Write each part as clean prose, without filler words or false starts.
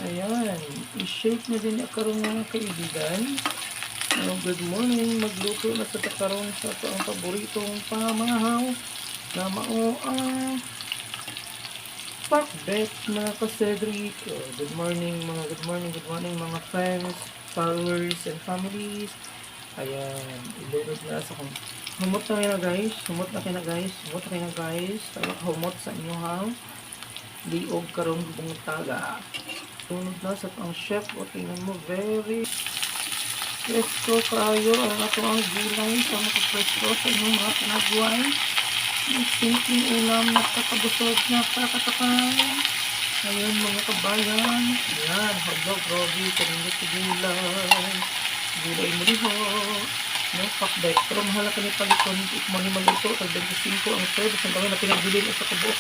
Ayan, i-shake na din karon mga kaibigan. Good morning, magluto na sa takaron sa ang paboritong pamahaw na mao ang pakbet mga ka-Cedric. Good morning mga friends, followers, and families. Ayan, ilunod na sa kung humot na kayo na guys, humot sa inyo ha. Liog karong bungtaga. Tunod na sa pang chef, o tingnan mo, very presko kayo ang ato ang gulay sa makapresko sa inyong mga pinagway. Ang simpleng ulam na kakabusog na kakatakan. Ayun mga kabayan. Ayan, hotdog, Robbie, kanina sa gulay. Gulay mo rin ho. No, pakbet. Pero mahal ka ni palikon. Mo ni maluto. Tag 25 ang service. Ang dami na pinagbilin sa kabuok.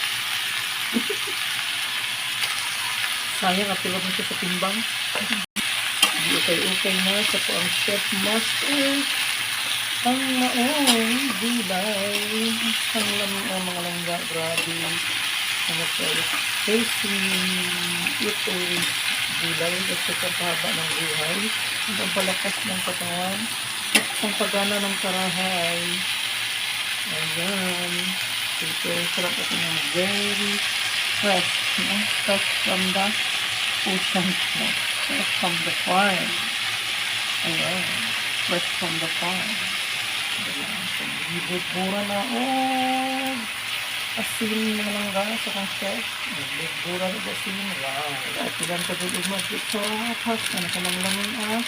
Sayang at tulad nito sa timbang. Di ukay-ukay na sa po ang chef master. Ang maong gulay. Ang lamang ang mga langga. Grabe. Ang tasty. Ito gulay. Kasi kapahaba ng buhay. Ang palakas ng katawan. At ang pagana ng karahay. Ayan. Ito sarap at ng very fresh. Fresh from the ocean. Fresh from the farm. Ayan. Fresh from the farm. Bibura na. Asin na lang ga sa kong chef. Bibura na asin. Wow. At ilan ka dito mag-sarap. Ano ka lang lamin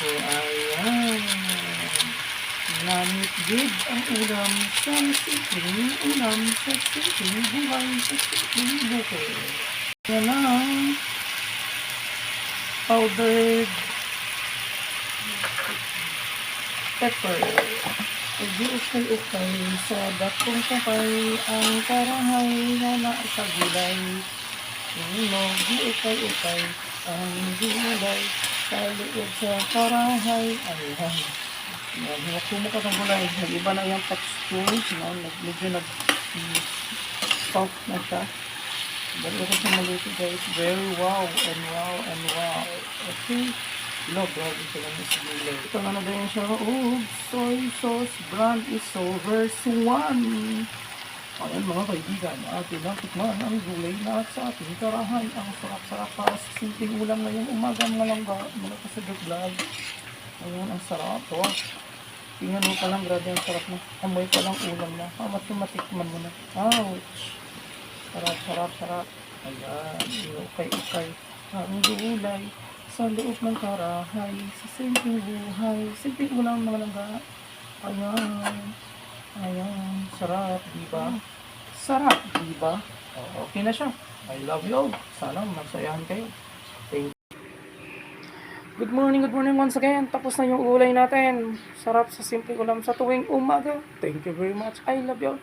So, ayan. Namit good ang ulam sa simpleng ulam sa simpleng buhay sa simpleng buhay. Yan ang powdered pepper. Igi-ukay-ukay sa dakong kapay ang karahay na nasa gulay. Igi-ukay-ukay ang gulay sa loob sa karahay. Ayan. Nakumo ka ng gulay. Nag-iba na yung texture. Medyo nag-soft na siya. Dali ko sa maluto guys. Very wow and wow and wow. Okay. Grabe sila na sa gulay. Ito na ba yun siya? Soy sauce brand is so verse 1. Ayan mga kaibigan. Atin lang tikman ang gulay na sa ating karahay. Ang sarap-sarap para sa simpleng ulam ngayong umaga mga langga. Mga kasadog vlog. Ayan, ang sarap. Tingnan mo pa lang, grabe ang sarap na. Amoy pa lang ulam na. Matikman mo na. Ouch! Sarap. Ayan, ukay-ukay. Ang gulay sa loob ng karahay. Sa simpleng buhay. Simpleng ulam mga langga. Ayan. Sarap, diba? Okay na siya. I love you all. Sana magsayahan kayo. Thank you. Good morning once again. Tapos na yung gulay natin. Sarap sa simpleng ulam sa tuwing umaga. Thank you very much. I love you.